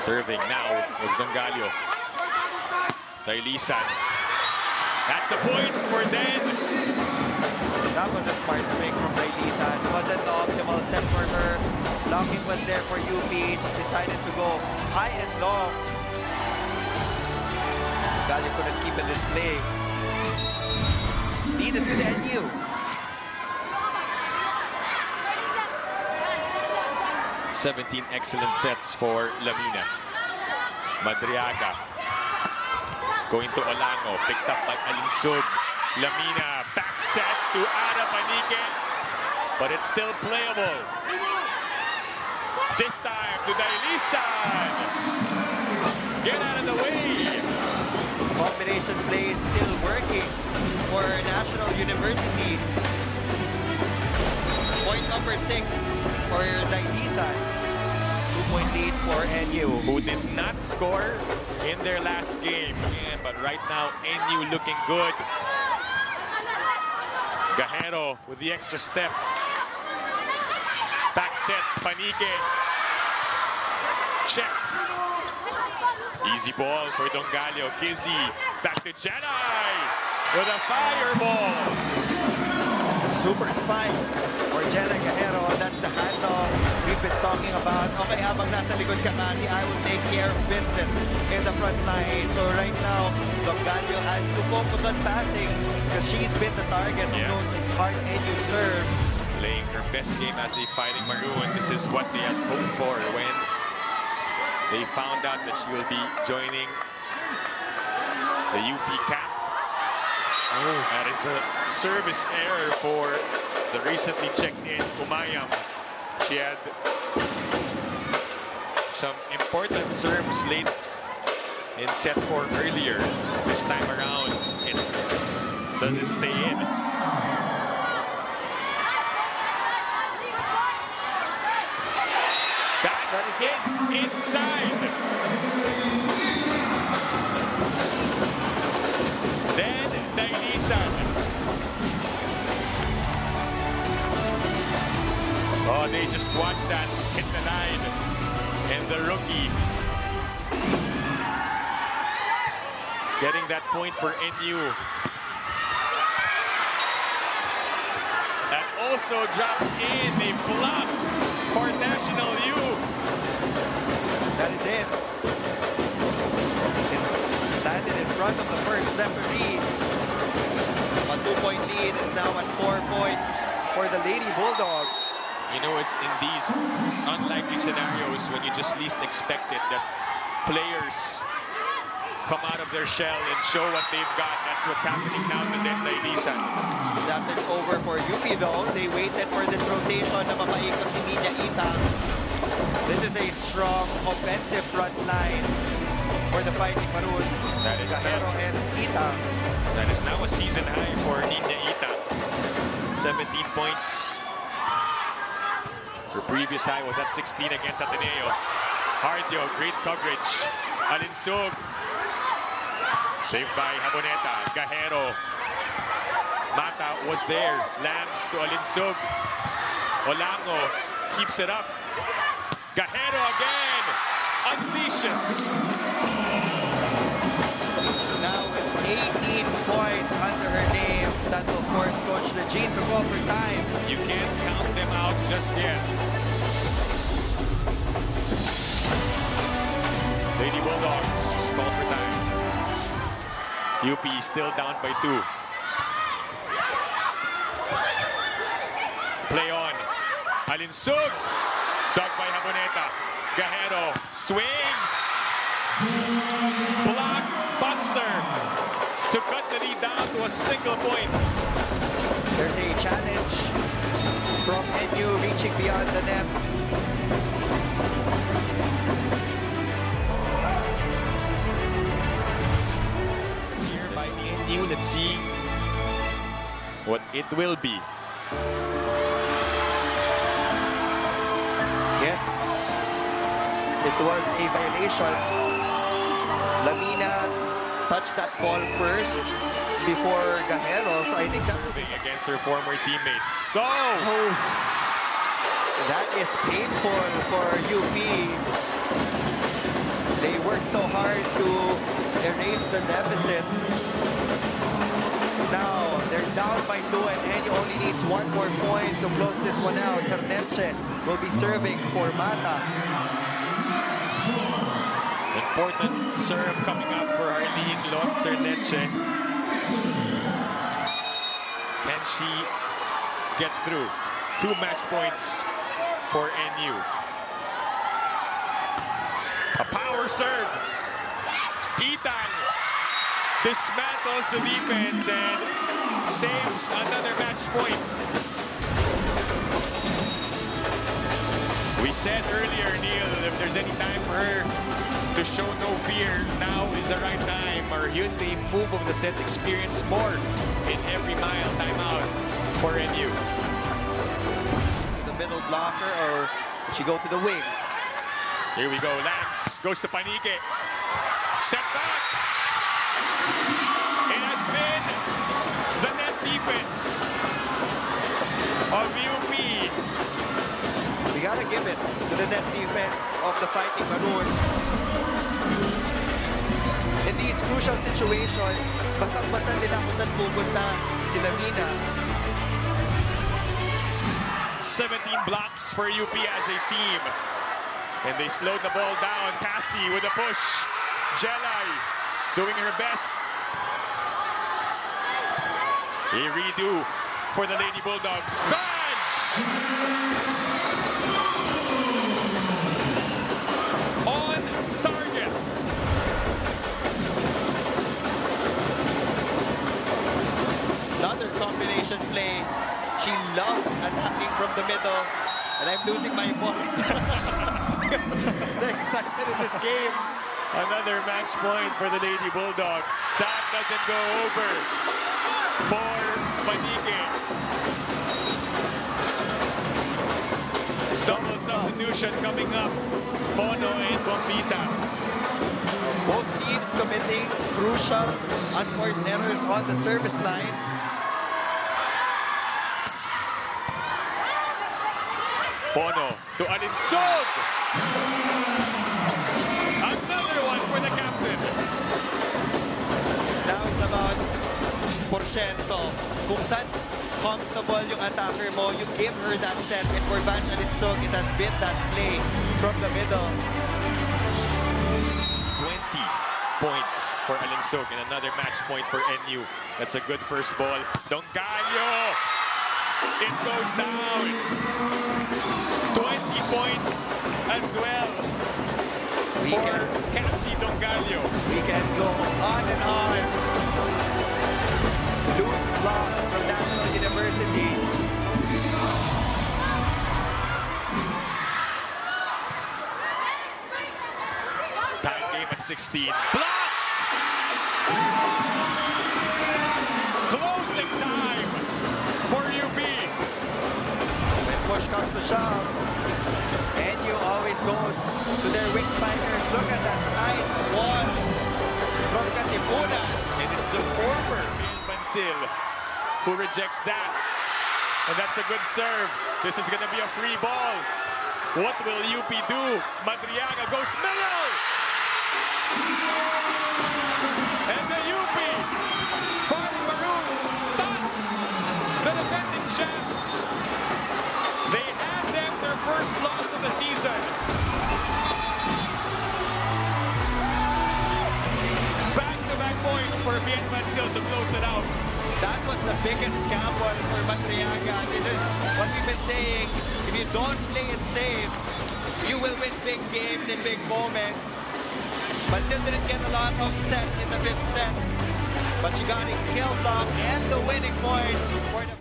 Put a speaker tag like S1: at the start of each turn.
S1: Serving now was Dongalio. Dailisan. That's a point for Den.
S2: That was a smart swing from Dailisan. It wasn't the optimal set for her. Blocking was there for UP. Just decided to go high and long. Dongalio couldn't keep it in play. Lead is with NU.
S1: "17 excellent sets for Lamina. Madriaga going to Olango, picked up by Alinsug. Lamina back set to Ara Panique, but it's still playable. This time to Dailisan. Get out of the way.
S2: Combination play is still working for National University. Point number 6 for Dailisan. 2-point lead for NU.
S1: Who did not score in their last game. Yeah, but right now, NU looking good. Gajero with the extra step. Back set, Panique. Checked. Easy ball for Dongalio. Kizzy back to Jedi with a fireball.
S2: Super spike for Jenna Gajero. That's the handoff we've been talking about. Okay, habang nasa likod ka kasi, I will take care of business in the front line. So right now, Dongalio has to focus on passing because she's been the target of those hard NU serves.
S1: Playing her best game as a Fighting Maroon. This is what they had hoped for when they found out that she will be joining the UP camp. That is a service error for the recently checked in Umayam. She had some important serves late in set 4 earlier. This time around, it doesn't stay in. That is inside. Then Dailisan. Oh, they just watched that hit the line. And the rookie getting that point for NU. That also drops in a block for National U.
S2: That is it. It landed in front of the first referee. A 2-point lead is now at 4 points for the Lady Bulldogs.
S1: You know, it's in these unlikely scenarios when you just least expect it that players come out of their shell and show what they've got. That's what's happening now to Dailisan.
S2: Zapped it over for UP though. They waited for this rotation na mapaikot si Niña Itang. This is a strong offensive front line for the Fighting Maroons.
S1: That is
S2: Gajero and Itang.
S1: That is now a season high for Niña Itang. 17 points. Her previous high was at 16 against Ateneo. Hardio, great coverage. Alinsug. Saved by Haboneta. Gajero. Mata was there. Lambs to Alinsug. Olango keeps it up. Gajero again. Unleashes.
S2: Now with 18 points under her name, that will force Coach Lejean to go for time.
S1: You can't count them out just yet. Lady Bulldogs call for time. UP still down by 2. Play on. Alinsug. Dug by Haboneta. Gajero swings. Blockbuster to cut the lead down to a single point.
S2: There's a challenge from NU reaching beyond the net.
S1: Here by NU, let's see what it will be.
S2: Yes, it was a violation. Lamina touched that ball first before Gajero, so I think that
S1: Serving against her former teammates. So
S2: that is painful for UP. They worked so hard to erase the deficit. Now, they're down by 2 and NU only needs 1 more point to close this one out. Cerneche will be serving for Mata.
S1: Important serve coming up for Arlene Lot Cerneche. Can she get through? 2 match points for NU. A power serve. Itang dismantles the defense and saves another match point. We said earlier, Neil, that if there's any time for her to show no fear, now is the right time. Or yun the move of the set, experience more in every mile timeout for NU.
S2: The middle blocker, or she go to the wings.
S1: Here we go. Lance goes to Panique. Set back. It has been the net defense of UP.
S2: We gotta give it to the net defense of the Fighting Maroons. In these crucial situations, basang-basa nila kung saan pupunta sila Mina.
S1: 17 blocks for UP as a team. And they slowed the ball down. Cassie with a push. Jelay doing her best. A redo for the Lady Bulldogs. Badge! On target.
S2: Another combination play. She loves attacking from the middle. And I'm losing my voice. They're excited in this game.
S1: Another match point for the Lady Bulldogs. That doesn't go over for Panique. Double substitution coming up. Bono and Bombita.
S2: Both teams committing crucial unforced errors on the service line.
S1: Bono to Alinsog. Another one for the captain.
S2: Now it's about porsyento. Kung saan comfortable yung attacker mo, you give her that set. And for Vanch Alinsog, it has been that play from the middle.
S1: 20 points for Alinsog and another match point for NU. That's a good first ball. Dongallo. It goes down. 20 points as well for Cassie Dongallo.
S2: We can go on and on. Loose block from National University.
S1: Tie game at 16. Blocked! Closing time for UP.
S2: When push comes to shove, NU always goes to their wing spikers. Look at that tight wall from Katipuna.
S1: And it's the former Bill Bansil who rejects that. And that's a good serve. This is going to be a free ball. What will UP do? Madriaga goes middle! And the UP Fighting Maroons stun the defending champs. They had them their first loss of the season. Back-to-back points for Bien Bansil to close it out.
S2: That was the biggest gamble for Madriaga. This is what we've been saying. If you don't play it safe, you will win big games in big moments. Bansil didn't get a lot of sets in the 5th set, but she got a kill block and the winning point for the